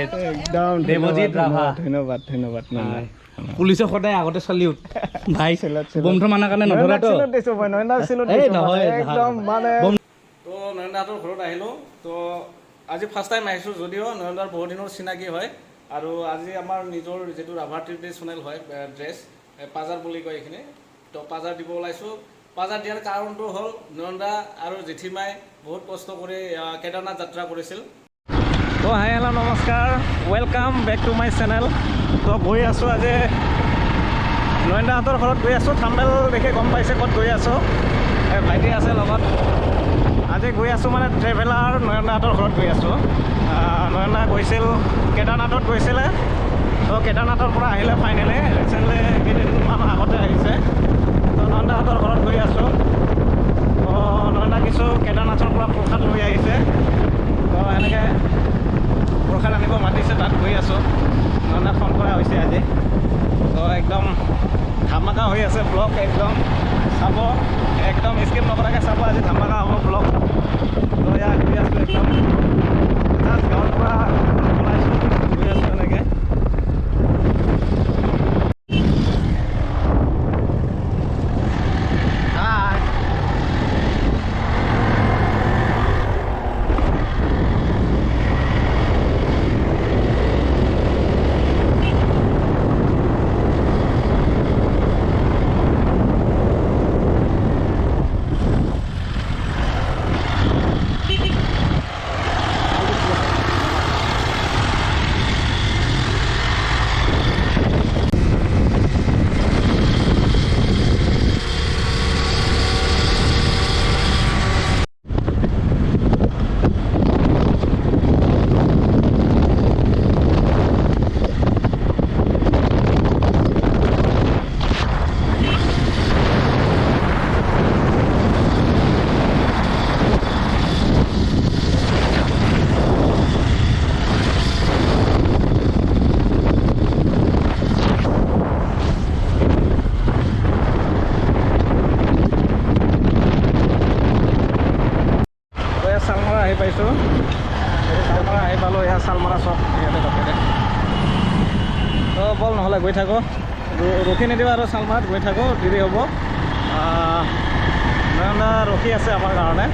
একদম দেৱজিৎ ৰাভা ধন্যবাদ ধন্যবাদ পুলিচে সদায় আগতে চালিউট ভাই বন্ধু মানাৰ কাৰণে নধৰাটো একদম মানে তো নয়নদাহঁতৰ ঘৰত আহিলোঁ তো আজি ফাৰ্ষ্ট টাইম আহিছোঁ যদিও নয়নদাৰ বহুত দিনৰ চিনাকি হয় আৰু আজি আমাৰ নিজৰ যিটো ৰাভা ট্ৰেডিশ্যনেল হয় ড্ৰেছ পাজাৰ বুলি কয় এইখিনি তো পাজাৰ দিব ওলাইছোঁ পাজাৰ দিয়াৰ কাৰণটো হ'ল নয়নদা আৰু জেঠীমাই বহুত কষ্ট কৰি কেদাৰনাথ যাত্ৰা কৰিছিল তো হাই হেল্ল' নমস্কাৰ welcome back to my channel তো গৈ আছোঁ আজি নয়নদাহঁতৰ ঘৰত গৈ আছোঁ থাম্বেল দেখি গম পাইছে ক'ত গৈ আছোঁ ভাইটি আছে লগত আজি গৈ আছোঁ মানে ট্ৰেভেলাৰ নয়নদাহঁতৰ ঘৰত গৈ আছোঁ নয়নদা গৈছিল কেদাৰনাথত গৈছিলে তো কেদাৰনাথৰ পৰা আহিলে ফাইনেলি ৰিচেণ্টলি কেইদিনমান আগতে আহিছে তো নয়নদাহঁতৰ ঘৰত গৈ আছোঁ তো নয়নদা কিছু কেদাৰনাথৰ পৰা প্ৰসাদ লৈ আহিছে তো এনেকৈ প্ৰসাদ আনিব মাতিছে তাত গৈ আছোঁ নয়নদাক ফোন কৰা হৈছে আজি তো একদম ধামাকা হৈ আছে ব্লগ একদম চাব একদম স্কিপ নকৰাকৈ চাব আজি ধামাকা হ'ব ব্লগ তো এয়া গৈ আছোঁ একদম জাষ্ট গাঁৱৰ পৰা ওলাইছোঁ গৈ আছোঁ এনেকৈ আহি পাইছোঁ শালমাৰা আহি পালোঁ এয়া শালমাৰা চব ইয়াতে তাতে তো বল নহ'লে গৈ থাকোঁ ৰখি নিদিওঁ আৰু শালমাৰাত গৈ থাকোঁ দেৰি হ'ব নয়নদা ৰখি আছে আমাৰ কাৰণে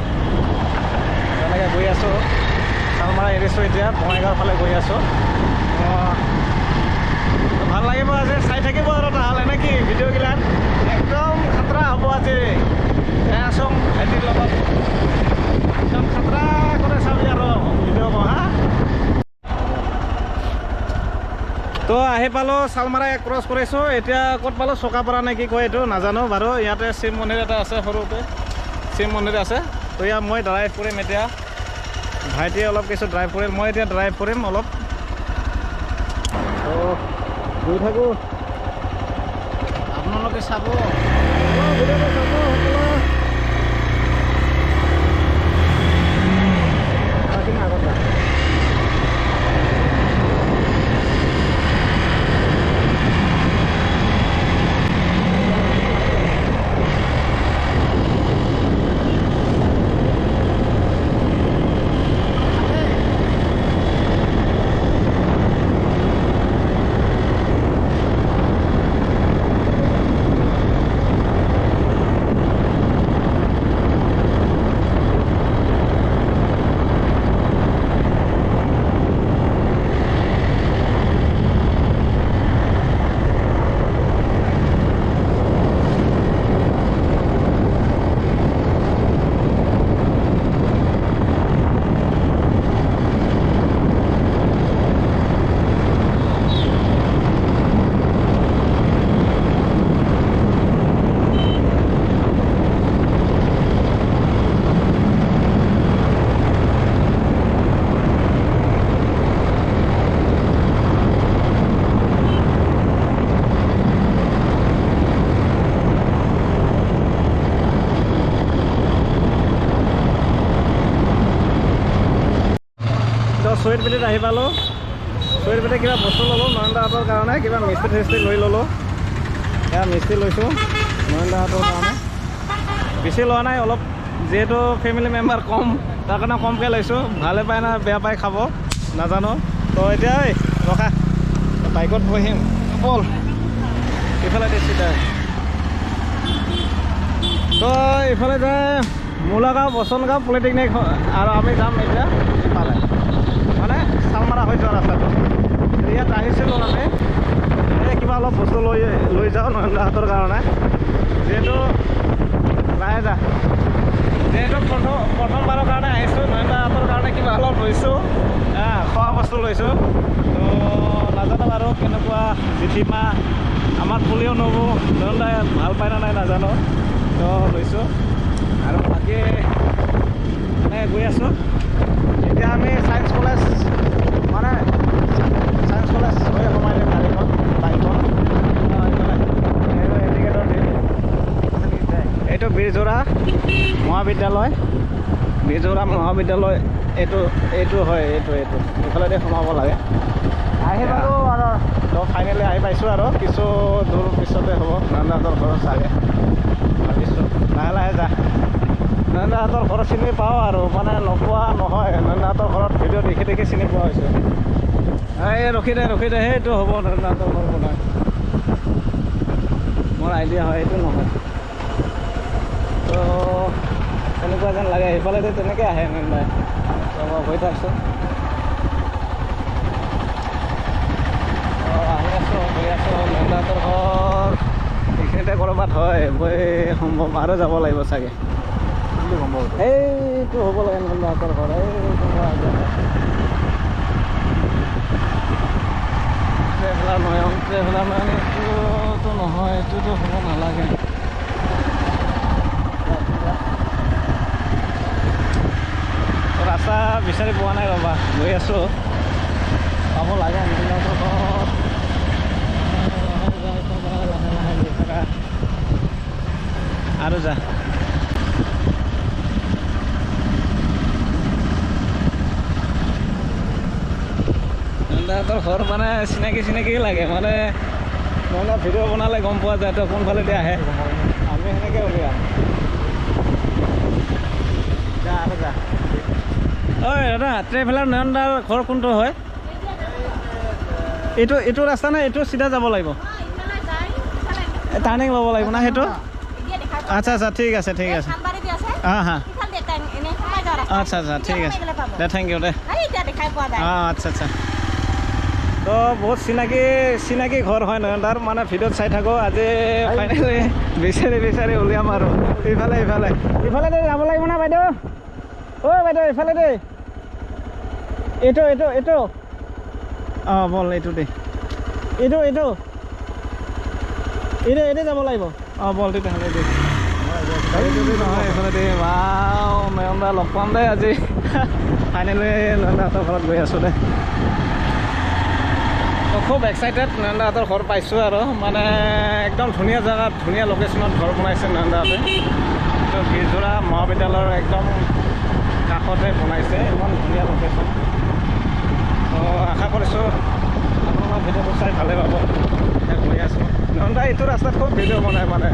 তেনেকৈ গৈ আছোঁ শালমাৰা এৰিছোঁ এতিয়া বঙাইগাঁৱৰ ফালে গৈ আছোঁ ভাল লাগিব আজি চাই থাকিব আৰু তাহাল এনেকৈ ভিডিঅ'গিলাক একদম খাতৰা হ'ব আজি আছোঁ ভাইটিৰ লগত একদম খাতৰা কৰে চাবি আৰু ভিডিঅ' হা তো আহি পালোঁ শালমাৰা ক্ৰছ কৰিছোঁ এতিয়া ক'ত পালোঁ চকাপাৰা নে কি কয় এইটো নাজানো বাৰু ইয়াতে শিৱ মন্দিৰ এটা আছে সৰুকৈ শিৱ মন্দিৰ আছে তো ইয়াত মই ড্ৰাইভ কৰিম এতিয়া ভাইটিয়ে অলপ কিছু ড্ৰাইভ কৰিম মই এতিয়া ড্ৰাইভ কৰিম অলপ তো গৈ থাকোঁ আপোনালোকে চাব ভিডিঅ'টো চাব সকলো চৈতবেলিত আহি পালোঁ চৈতবেলিত কিবা বস্তু ল'লোঁ নয়নদাহঁতৰ কাৰণে কিবা মিস্ত্ৰী চিস্ত্ৰী লৈ ল'লোঁ এয়া মিস্ত্ৰী লৈছোঁ নয়নদাহঁতৰ কাৰণে বেছি লোৱা নাই অলপ যেহেতু ফেমিলি মেম্বাৰ কম তাৰ কাৰণে কমকৈ লৈছোঁ ভালে পায় না বেয়া পায় খাব নাজানো তো এতিয়া ঐ ৰখা বাইকত বহিম বল এইফালে চিধা তো এইফালে যায় মূলাগাঁও বচনগাঁও পলিটেকনিক আৰু আমি যাম এতিয়া ইফালে মানে চালমাৰা হৈ যোৱা ৰাস্তাটো ইয়াত আহিছিলোঁ আমি এই কিবা অলপ বস্তু লৈ যাওঁ নয়নদাহঁতৰ কাৰণে যিহেতু নাই যা যিহেতু প্ৰথমবাৰৰ কাৰণে আহিছোঁ নয়নদাহঁতৰ কাৰণে কিবা অলপ লৈছোঁ খোৱা বস্তু লৈছোঁ তো নাজানো বাৰু কেনেকুৱা জিঠিমা আমাৰ পুলিও নবো নয়নদাই ভাল পায় না নাই নাজানো তো লৈছোঁ আৰু বাকী মানে গৈ আছোঁ এতিয়া আমি চায়েন্স কলেজ মানে চায়েন্স কলেজ হৈ সোমাই দিম গাড়ীখন বাইকখন এইটো বীৰজোৰা মহাবিদ্যালয় এইটো হয় এইটো এইফালেদি সোমাব লাগে আহি পালোঁ আৰু তো ফাইনেলি আহি পাইছোঁ আৰু কিছু দূৰ পিছতে হ'ব নয়নদাহঁতৰ ঘৰত চাগে ভাবিছোঁ লাহে লাহে যা নয়নদাহঁতৰ ঘৰত চিনি পাওঁ আৰু মানে নোপোৱা নহয় নয়নদাহঁতৰ ঘৰত ভিডিঅ' দেখি দেখি চিনি পোৱা হৈছোঁ এই ৰখি দে সেইটো হ'ব নয়নদাহঁতৰ ঘৰ বনাই মোৰ আইডিয়া হয় এইটো নহয় তো তেনেকুৱা যেন লাগে সেইফালেদি তেনেকৈ আহে নয়নদাই গৈ থাকছোঁ আহি আছোঁ গৈ আছোঁ নয়নদাহঁতৰ ঘৰ এইখিনিতে ক'ৰবাত হয় গৈ সম্ভৱ আৰু যাব লাগিব চাগে এইটো হ'ব লাগে নয়নদাহঁতৰ ঘৰ ট্ৰেভেলাৰ নয়ন এইটোতো নহয় এইটোতো হ'ব নালাগে ৰাস্তা বিচাৰি পোৱা নাই ৰ'বা গৈ আছোঁ পাব লাগে নয়নদাহঁতৰ ঘৰ আৰু যা নয়নদাহঁতৰ ঘৰ মানে চিনাকি লাগে মানে নয়নদা ভিডিঅ' বনালে গম পোৱা যায় তো কোনফালেদি আহে আমি সেনেকৈ উলিয়াম যা আৰু যা ঐ দাদা ট্ৰেভেলাৰ নয়নদাৰ ঘৰ কোনটো হয় এইটো ৰাস্তা নে এইটো চিধা যাব লাগিব টাৰ্ণিং ল'ব লাগিব না সেইটো আচ্ছা ঠিক আছে হা আচ্ছা ঠিক আছে দে থেংক ইউ দে আচ্ছা তো বহুত চিনাকি ঘৰ হয় নয়নদাৰ মানে ভিডিঅ'ত চাই থাকোঁ আজি ফাইনেলি বিচাৰি উলিয়াম আৰু ইফালে দে যাব লাগিব না বাইদেউ বাইদেউ ইফালে দে এইটো বল এইটো দে এইটো যাব লাগিব বল তেতিয়াহ'লে দে নহয় এইফালে দে নয়নদা লগ পাম দে আজি ফাইনেলি নয়নদাহঁতৰ ঘৰত গৈ আছোঁ দে খুব এক্সাইটেড নয়নদাহঁতৰ ঘৰ পাইছোঁ আৰু মানে একদম ধুনীয়া জেগাত ধুনীয়া লোকেশ্যনত ঘৰ বনাইছে নয়নদাহঁতে তো বীৰজোৰা মহাবিদ্যালয়ৰ একদম কাষতে বনাইছে ইমান ধুনীয়া লোকেশ্যন তো আশা কৰিছোঁ আপোনালোকৰ ভিডিঅ'টো চাই ভালে পাব গৈ আছোঁ নয়নদা এইটো ৰাস্তাত খুব ভিডিঅ' বনায় মানে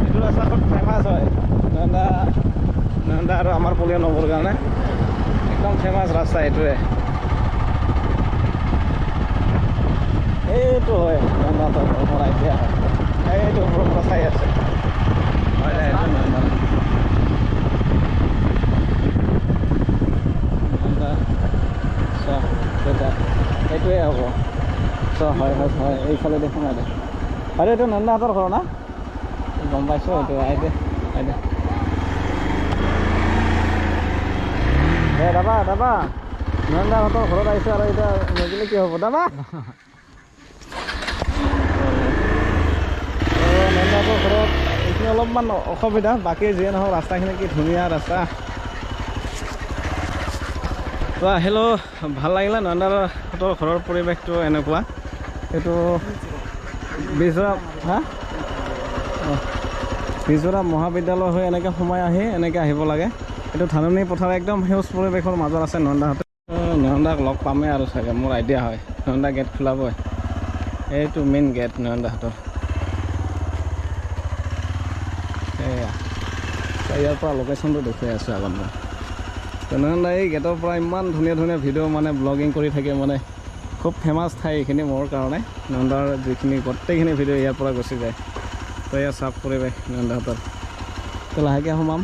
এইটো ৰাস্তা খুব ফেমাছ হয় নয়নদা আৰু আমাৰ পলিঅ' নবৰ কাৰণে একদম ফেমাছ ৰাস্তা এইটোৱে এইটো হয় নয়নদাহঁতৰ ঘৰ আইডিয়া হয় এইটো ওপৰৰ পৰা চাই আছে হয় এইটো নয়নদা এইটোৱে হ'ব হয় এইফালেদি সোমাই দে আৰু এইটো নয়নদাহঁতৰ ঘৰ না গম পাইছোঁ এইটো আইদে দাবা নয়নদাহঁতৰ ঘৰত আহিছোঁ আৰু এতিয়া নগ'লে কি হ'ব দাবা নয়নদাহঁতৰ ঘৰত এইখিনি অলপমান অসুবিধা বাকী যিয়ে নহওক ৰাস্তাখিনি কি ধুনীয়া ৰাস্তা তো আহিলোঁ ভাল লাগিলে নয়নদাহঁতৰ ঘৰৰ পৰিৱেশটো এনেকুৱা এইটো বীৰজোৰা মহাবিদ্যালয় হৈ এনেকৈ সোমাই আহি এনেকৈ আহিব লাগে এইটো ধাননি পথাৰ একদম সেউজ পৰিৱেশৰ মাজত আছে নয়নদাহঁতে নয়নদাক লগ পামেই আৰু চাগে মোৰ আইডিয়া হয় নয়নদা গেট খোলাবই এইটো মেইন গেট নয়নদাহঁতৰ এয়া ইয়াৰ পৰা লোকেশ্যনটো দেখুৱাই আছোঁ আগত মই তেনেহ'লে এই গেটৰ পৰা ইমান ধুনীয়া ধুনীয়া ভিডিঅ' মানে ব্লগিং কৰি থাকে মানে খুব ফেমাছ ঠাই এইখিনি মোৰ কাৰণে নন্দাৰ যিখিনি গোটেইখিনি ভিডিঅ' ইয়াৰ পৰা গুচি যায় তো এয়া চাফ পৰিৱেশ নন্দাহঁতৰ তো লাহেকৈ সোমাম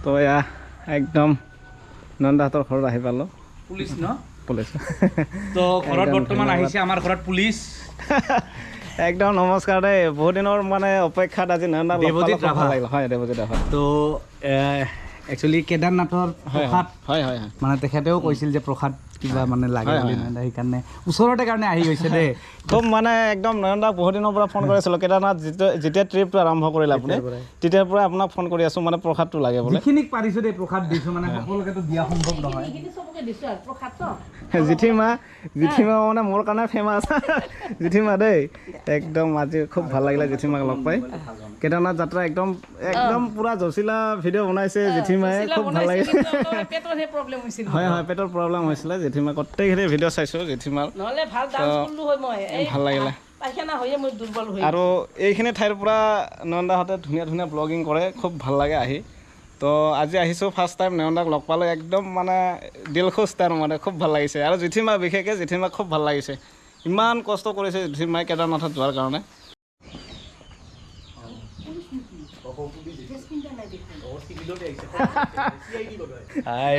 তো এয়া একদম নন্দাহঁতৰ ঘৰত আহি পালোঁ পুলিচ ন পুলিচ তো ঘৰত বৰ্তমান আহিছে আমাৰ ঘৰত পুলিচ একদম নমস্কাৰ দেই বহুত দিনৰ মানে অপেক্ষাত আজি নন্দা দেৱজিৎ ৰাভা লাগিল হয় দেৱজিৎ ৰাভা তো একচুৱেলি কেদাৰনাথৰ প্ৰসাদ হয় হয় হয় মানে তেখেতেও কৈছিল যে প্ৰসাদ কিবা মানে লাগে বুলি সেইকাৰণে ওচৰতে কাৰণে আহি গৈছে দেই খুব মানে একদম নয়নদাক বহুত দিনৰ পৰা ফোন কৰিছিলোঁ কেদাৰনাথ যেতিয়া ট্ৰিপটো আৰম্ভ কৰিলে আপুনি তেতিয়াৰ পৰা আপোনাক ফোন কৰি আছোঁ মানে প্ৰসাদটো লাগে বোলে যিখিনিক পাৰিছোঁ দেই প্ৰসাদ দিছোঁ মানে সকলোকেতো দিয়া সম্ভৱ নহয় জিঠিমা মানে মোৰ কাৰণে ফেমাছ জিঠিমা দেই একদম আজি খুব ভাল লাগিলে জিঠিমাক লগ পাই কেদাৰনাথ যাত্ৰা একদম একদম পুৰা জচিলা ভিডিঅ' বনাইছে জিঠিমাই খুব ভাল লাগিছে হয় হয় পেটৰ প্ৰব্লেম হৈছিলে জেঠিমা গোটেইখিনি ভিডিঅ' চাইছোঁ জেঠিমাৰ ভাল লাগিলে আৰু এইখিনি ঠাইৰ পৰা নয়নদাহঁতে ধুনীয়া ধুনীয়া ব্লগিং কৰে খুব ভাল লাগে আহি তো আজি আহিছোঁ ফাৰ্ষ্ট টাইম নয়নদাক লগ পালোঁ একদম মানে দিল খুচ তাৰ মানে খুব ভাল লাগিছে আৰু জেঠিমা বিশেষকৈ জেঠিমাক খুব ভাল লাগিছে ইমান কষ্ট কৰিছে জেঠিমাই কেদাৰনাথত যোৱাৰ কাৰণে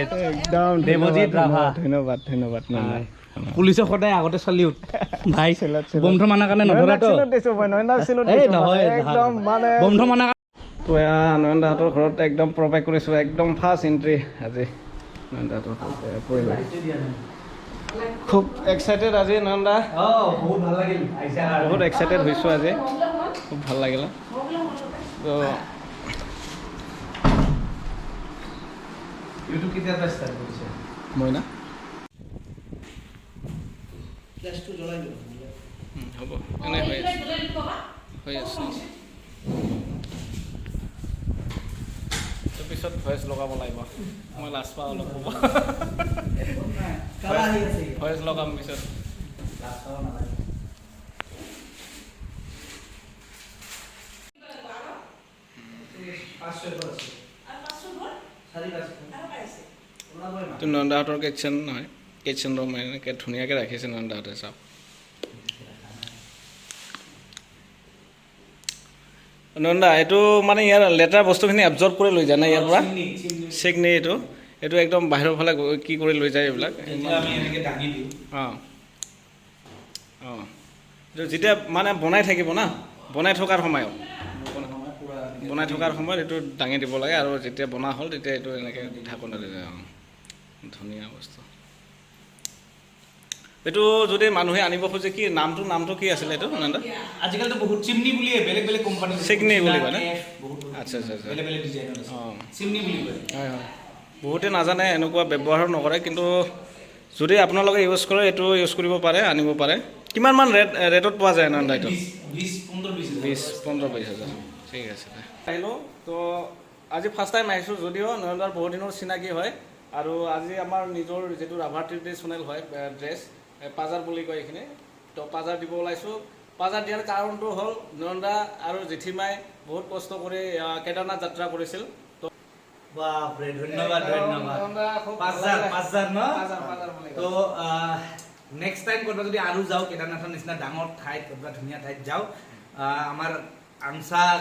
একদম দেৱজিৎ ৰাভা ধন্যবাদ ধন্যবাদ পুলিচে সদায় আগতে চালিউট ভাই বন্ধ মানাৰ কাৰণে নধৰাটো বন্ধ মানাৰ তো এয়া নয়নদাহঁতৰ ঘৰত একদম প্ৰৱেশ কৰিছোঁ একদম ফাৰ্ষ্ট এণ্ট্ৰি আজি নয়নদাহঁতৰ পৰিৱেশ খুব এক্সাইটেড আজি নয়নদা বহুত ভাল লাগিল বহুত এক্সাইটেড হৈছোঁ আজি খুব ভাল লাগিলে তো ইউটিউব কেতিয়াৰ পৰা ষ্টাৰ্ট কৰিছে মই না হ'ব এনে হৈ আছে পিছত ভইচ লগাব লাগিব মই লাজ পাওঁ অলপ ভইচ লগাম পিছত তো নন্দাহঁতৰ কিটচেন নহয় কিটচেন ৰুম এনেকৈ ধুনীয়াকৈ ৰাখিছে নন্দাহঁতে চাওক নন্দা এইটো মানে ইয়াৰ লেতেৰা বস্তুখিনি এবজৰ্ব কৰি লৈ যায় না ইয়াৰ পৰা চেকনি এইটো একদম বাহিৰৰ ফালে কি কৰি লৈ যায় এইবিলাক অঁ অঁ যেতিয়া মানে বনাই থাকিব না বনাই থকাৰ সময়ত এইটো দাঙি দিব লাগে আৰু যেতিয়া বনা হ'ল তেতিয়া এইটো এনেকৈ ঢাকনা দি যায় অঁ ধুনীয়া বস্তু এইটো যদি মানুহে আনিব খোজে কি নামটো কি আছিলে এইটো নন্দা আজিকালিতো বহুত চিমনি বুলিয়ে বেলেগ বেলেগ কোম্পানী চেকনি বুলি কয় না আচ্ছা আচ্ছা আচ্ছা বেলেগ বেলেগ ডিজাইনৰ আছে অঁ চিমনি বুলি কয় হয় হয় বহুতে নাজানে এনেকুৱা ব্যৱহাৰ নকৰে কিন্তু যদি আপোনালোকে ইউজ কৰে এইটো ইউজ কৰিব পাৰে আনিব পাৰে কিমানমান ৰেটত পোৱা যায় নন্দা এইটো 20-15-20 হাজাৰ ঠিক আছে আহিলোঁ তো আজি ফাৰ্ষ্ট টাইম আহিছোঁ যদিও নয়নদাৰ বহুত দিনৰ চিনাকি হয় আৰু আজি আমাৰ নিজৰ যিটো ৰাভা ট্ৰেডিশ্যনেল হয় ড্ৰেছ পাজাৰ বুলি কয় এইখিনি তো পাজাৰ দিব ওলাইছোঁ পাজাৰ দিয়াৰ কাৰণটো হ'ল নয়নদা আৰু জেঠিমাই বহুত কষ্ট কৰি কেদাৰনাথ যাত্ৰা কৰিছিল বাপৰে ধন্যবাদ পাঁচজাৰ ন তো নেক্সট টাইম ক'ৰবাত যদি আৰু যাওঁ কেদাৰনাথৰ নিচিনা ডাঙৰ ঠাইত ক'ৰবাত ধুনীয়া ঠাইত যাওঁ আমাৰ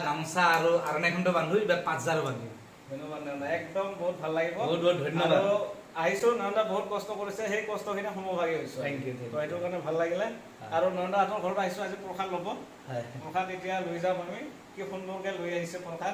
গামোচা আৰু আৰণাইখনটো বান্ধো এইবাৰ 5,000 বান্ধিম ধন্যবাদ নয়নদা একদম বহুত ভাল লাগিব বহুত ধন্যবাদ আহিছোঁ নয়নদা বহুত কষ্ট কৰিছে সেই কষ্টখিনি সমভাগী হৈছোঁ থেংক ইউ তো সেইটো কাৰণে ভাল লাগিলে আৰু নয়নদাহঁতৰ ঘৰত আহিছোঁ আজি প্ৰসাদ ল'ব প্ৰসাদ এতিয়া লৈ যাম আমি কি সুন্দৰকৈ লৈ আহিছে প্ৰসাদ